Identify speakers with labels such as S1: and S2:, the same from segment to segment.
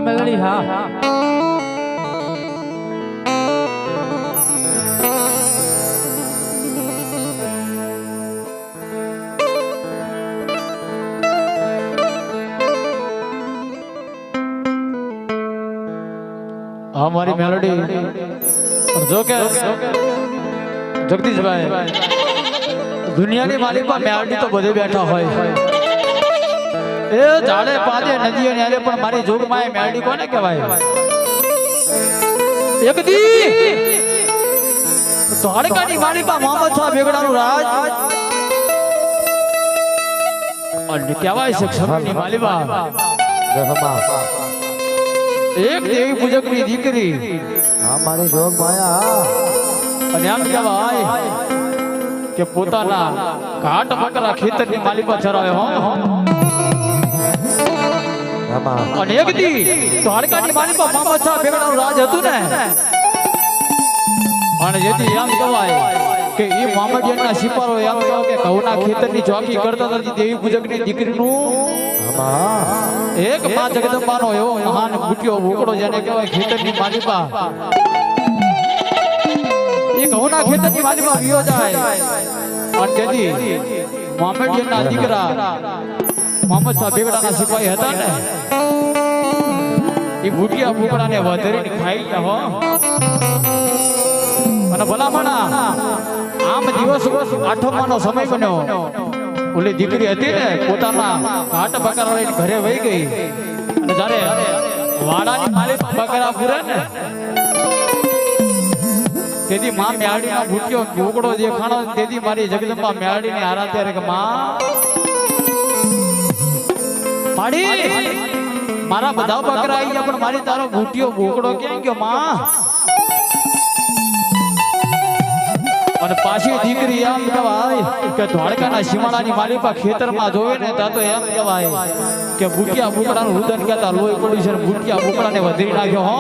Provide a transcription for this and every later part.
S1: મેલડી હા
S2: हमारी मेलोडी जो के जगदीश भाई दुनिया की मालिक पर मेलोडी तो बधे बैठा होय ए जाड़े पादे नदी न्यारे पण मारी जोग माय मेलोडी कोने कहेवाय एक दी દ્વારકાની માલિકા મોહમ્મદ શાહ બેગડાનું રાજ અને કહેવાય છે સમયની માલિકા એક દેવી પૂજકની દીકરી
S3: મારી જોગ માયા
S2: અને આમ કહેવાય કે પોતાના ઘાટ બકરા ખેતરની માલિકા ચરાવે હો અને એક દી દ્વારકાની માલિકા મોહમ્મદ શાહ બેગડાનું રાજ હતું ને અને જેથી એમ કહેવાય કે એ મોહમ્મદિયાના સિપારો એમ કહો કે ઘઉંના ખેતરની ચોકી કરતા હતા દેવી પૂજકની દીકરીનું એક માં જગદંબાનો એવો મહાન બુટ્યો ભૂકડો જેને કહેવાય ખેતરની માલિકા એ ઘઉંના ખેતરની માલિકા વિયો જાય અને તેથી મોહમ્મદિયાના દીકરા મોહમ્મદ શાહ બેગડાના સિપાહી હતા ને એ બુટિયા ભૂકડાને વધરીને ખાઈ ગયા હો અને ભલામણા આમ દિવસ આઠમવાનો સમય બન્યો ઓલી દીકરી હતી ને પોતાના ઘાટ બકરા લઈને ઘરે વહી ગઈ અને જ્યારે વાડાની માલિક બકરા પૂરે ને તેથી માં મેળડીનો ભૂટ્યો ભૂકડો દેખાણો તેથી મારી જગદંબા મેળડીને હારા ત્યારે કે માડી મારા બધા બકરા આવી ગયા પણ મારી તારો ભૂટ્યો ભૂકડો ક્યાં ગયો માં અને પાછી દીકરી એમ કહેવાય કે દ્વારકાના સીમાડાની માલિકા ખેતરમાં જોવે ને ત્યાં તો એમ કહેવાય કે ભૂટિયા ભૂકડાનું રુદન કહેતા લોહી પડ્યું છે ભૂટિયા ભૂકડાને વધરી નાખ્યો હો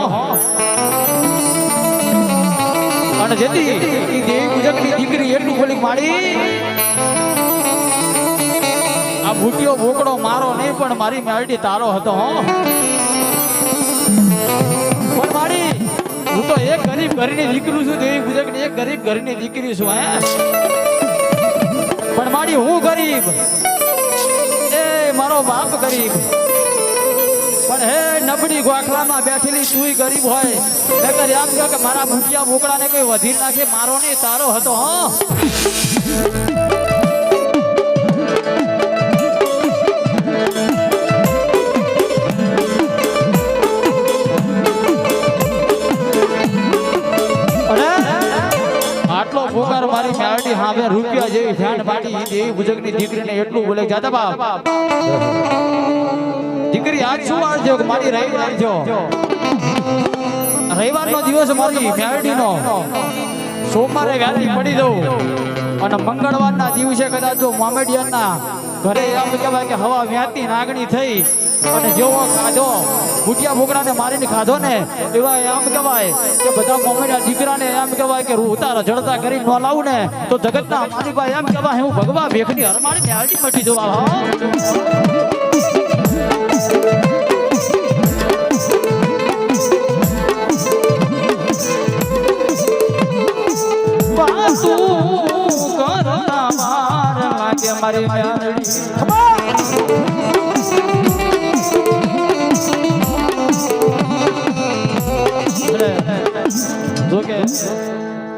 S2: અને જેથી દેવી પૂજકની દીકરી એટલું બોલી માડી આ ભૂટિયો ભૂકડો મારો નહીં પણ મારી મેળડી તારો હતો હો પણ માડી હું તો એક ગરીબ ઘરની દીકરી છું દેવી પૂજકની એક ગરીબ ઘરની દીકરી છું હે પણ મારી હું ગરીબ એ મારો બાપ ગરીબ પણ હે નબળી ગોખલામાં બેઠેલી તું ગરીબ હોય નકર એમ કહો કે મારા ભૂટિયા ભૂકડાને કોઈ વધી નાખે મારો નહીં તારો હતો હો ફોકાર મારી મેળડી હાવે રૂપિયા જેવી ફેંડ પાડી દેવી પૂજકની દીકરીને એટલું બોલે જાતા બાપ દીકરી આજ શું વાળજો કે મારી રહી રાખજો રવિવારનો દિવસ મારી મેળડીનો સોમવારે વ્યાતી પડી દઉં અને મંગળવારના દિવસે કદાચ જો મોમેડિયનના ઘરે એમ કહેવાય કે હવા વ્યાતી નાગણી થઈ અને જેવો ખાધો ભૂટિયા ભૂકડાને મારીને ખાધો ને એવા એમ કહેવાય કે બધા મોમેડિયા દીકરાને એમ કહેવાય કે ઉતાર જડતા કરી ન લાવું ને તો જગતના માલિકા એમ કહેવાય હું ભગવા ભેખની હરમાળી મેળડી મટી જવા મારી મેળડી જો કે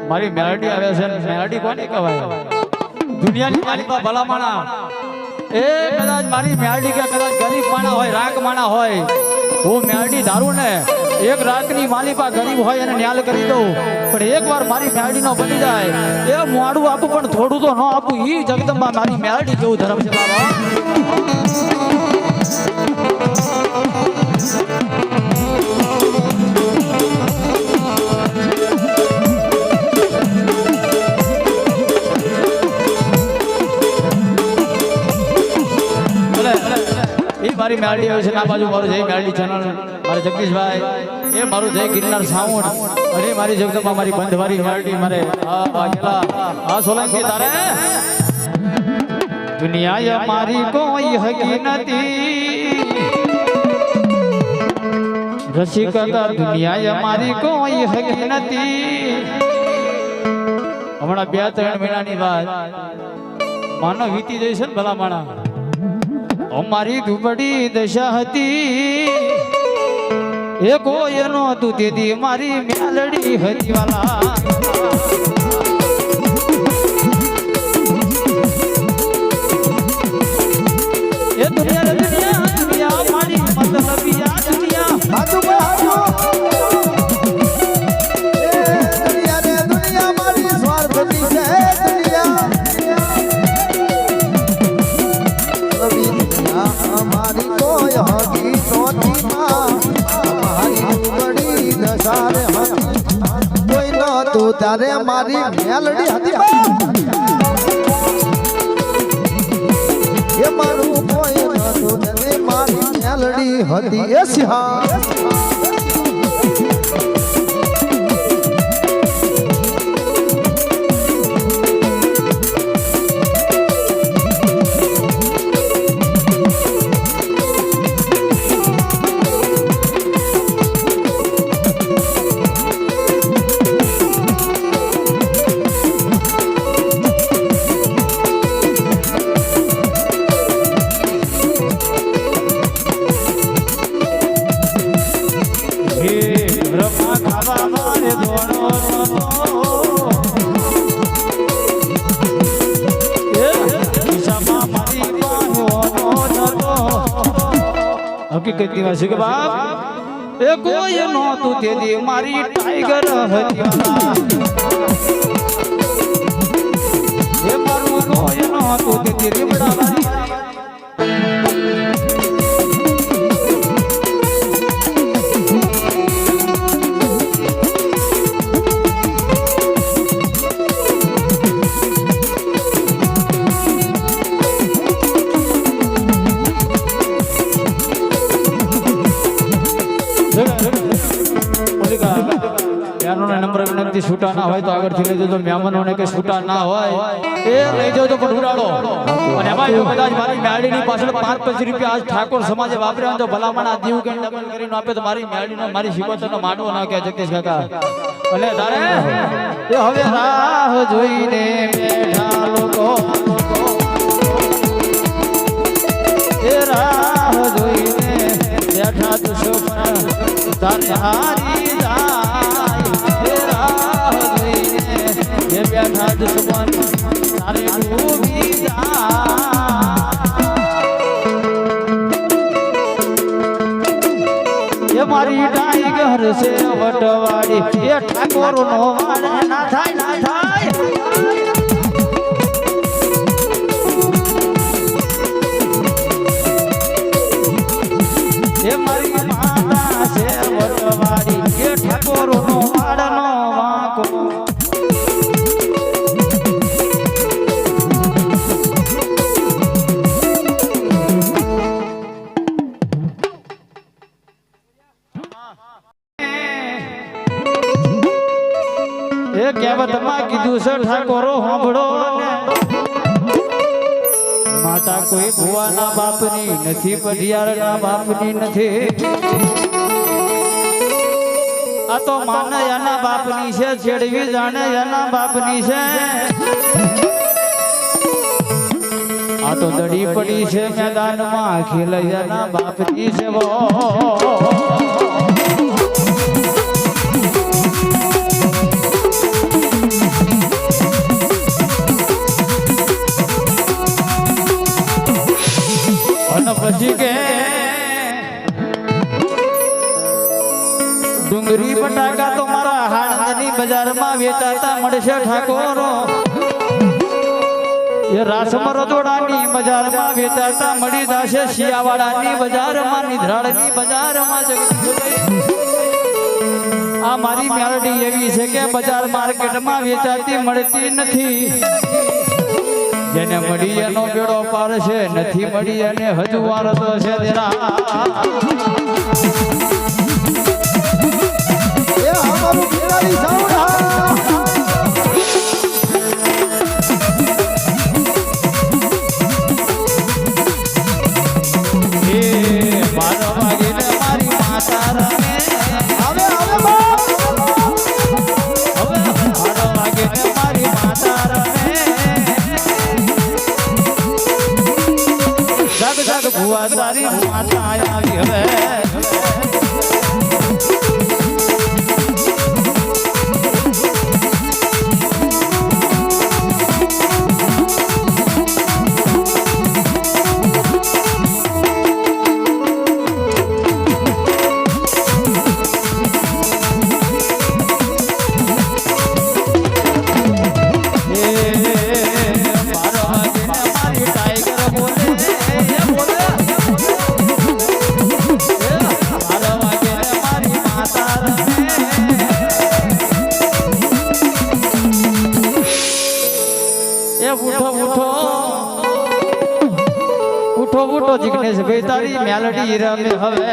S2: મારી મેલડી આવે છે મેલડી કોને કહેવાય દુનિયાની માલિકા ભલામણા એ કદાચ મારી મેલડી કે કદાચ ગરીબ માણા હોય રાગ માણા હોય હું મેલડી ધારું ને એક રાતની માલિકા ગરીબ હોય એને ન્યાલ કરી દઉં પણ એકવાર મારી મેલડીનો બની જાય એ મોડું આપું પણ થોડું તો ન આપું ઈ જગદંબા મારી મેલડી જેવું ધર્મ છે બાબા મારી મેલડી આવે છે ના બાજુ મારું જય મેલડી ચેનલ મારે જગદીશભાઈ એ મારું જય ગિરનાર સાઉન્ડ અને મારી જગદંબા મારી બંધવારી મેલડી મારે આ સોલંકી તારે દુનિયા મારી કોઈ હકી નથી રસિકતા દુનિયા અમારી કોઈ હકી નથી. હમણાં 2-3 મહિનાની વાત માનો વીતી જઈ છે ને ભલા માણા. અમારી દુબળી દશા હતી એ કોઈ નહોતું તેથી મારી મેલડી હતી વાલા. એ દુનિયા દુનિયા દુનિયા મારી મતલબી આ દુનિયા
S3: હાચું બોલ, હાચું. એ દુનિયા રે દુનિયા મારી સ્વાર્થની છે દુનિયા. નવી દુનિયા અમારી કોઈ હકી નહોતી માં. અમારી દુબળી દશા રે હતી. કોઈ નહોતું ત્યારે મારી મેલડી હતી માં. એ મારું કોઈ નહોતું ત્યારે મારી મેલડી હતી એ સિંહા.
S2: હકીકતની વાત છે કે બાપ એ કોઈ નહોતું તેથી મારી ટાઈગર હતી વાલા. એ મારું કોઈ નહોતું તેથી રીબડા વાળી. નંબર વિનંતી છૂટા ના હોય તો આગળથી લઈ જજો. મહેમાનોને કે છૂટા ના હોય એ લઈ જજો પણ ઉડાડો. અને એમાં જો કદાચ મારી મેળીની પાછળ 5-5 રૂપિયા આજ ઠાકોર સમાજે વાપર્યા તો ભલામણ આ દીવ કે ડબલ કરીને આપે તો મારી મેળીનો મારી શિકોતરનો માંડવો ના કે જગદીશ કાકા. અને તારે એ હવે રાહ જોઈને બેઠા લોકો એ રાહ જોઈને બેઠા દુશ્મન તારે હારી જાય. એ રાહ જોઈને એ બેઠા દુશ્મન તારે ડૂબી જાય. એ મારી ટાઈગર છે વટવાડી એ ઠાકોર નો વાડ ના થાય ના થાય. એ મારી માતા છે વટવાડી એ ઠાકોર નો વાડ નો વાંકો. એ કહેવતમાં કીધું છે ઠાકોરો સાંભળો ને માતા કોઈ ભુવાના બાપની નથી પઢિયારના બાપની નથી. આ તો માને એના બાપની છે છેડવી જાણે એના બાપની છે. આ તો દડી પડી છે મેદાનમાં ખેલાઈ એના બાપની છે. પછી કે ડુંગળી બટાકા તો મારા હાડની બજારમાં વેચાતા મળશે ઠાકોરો. એ રાસમર દોડાની બજારમાં વેચાતા મળી જશે. શિયાવાડાની બજારમાં નિધરાળની બજારમાં આ મારી મેલડી એવી છે કે બજાર માર્કેટમાં વેચાતી મળતી નથી. જેને મળી એનો બેડો પાર છે નથી મળી અને હજુ વાર તો છે તેરા.
S3: એ અમારું ખેલાડી સાવડા.
S2: એ 12 વાગે મારી માતા રમે ભુવા તારી માતા આવી હવે ઉઠો ઉઠો જિગ્નેશ ભાઈ તારી મેલડી રમે હવે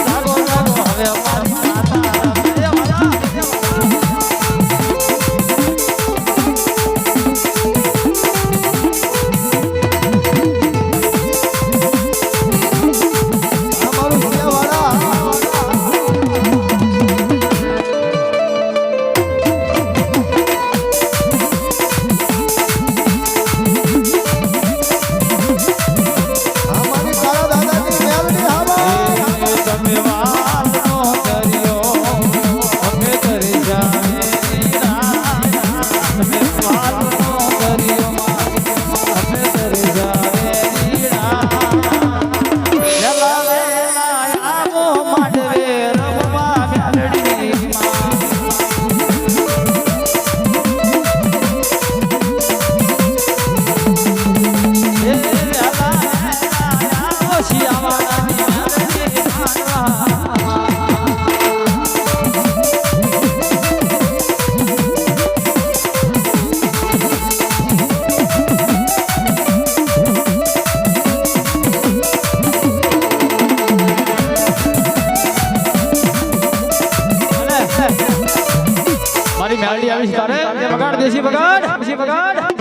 S2: જાગો જાગો હવે અમારી માતા
S3: અમારું ભુવાવાળા મારી મેલડી આવી છે તારે બગાડ દેશી બગાડ દેશી બગાડ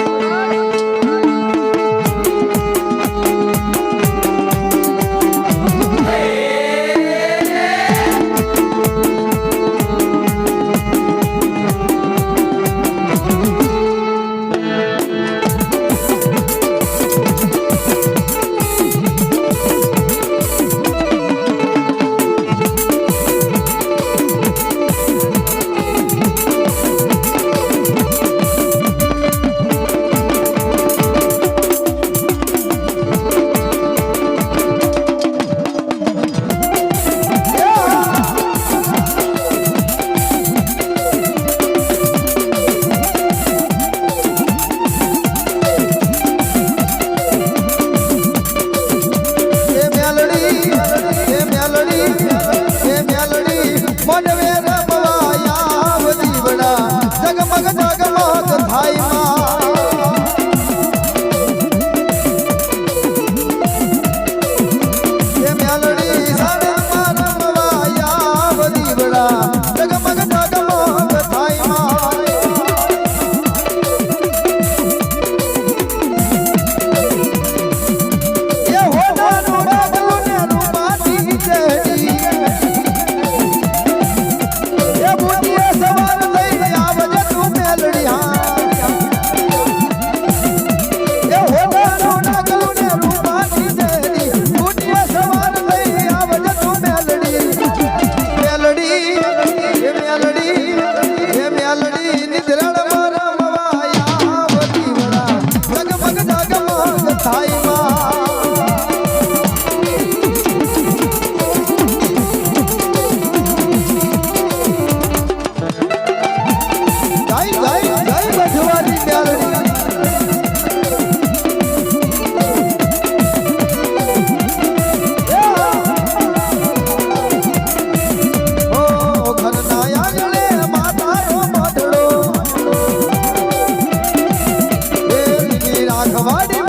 S3: વાડી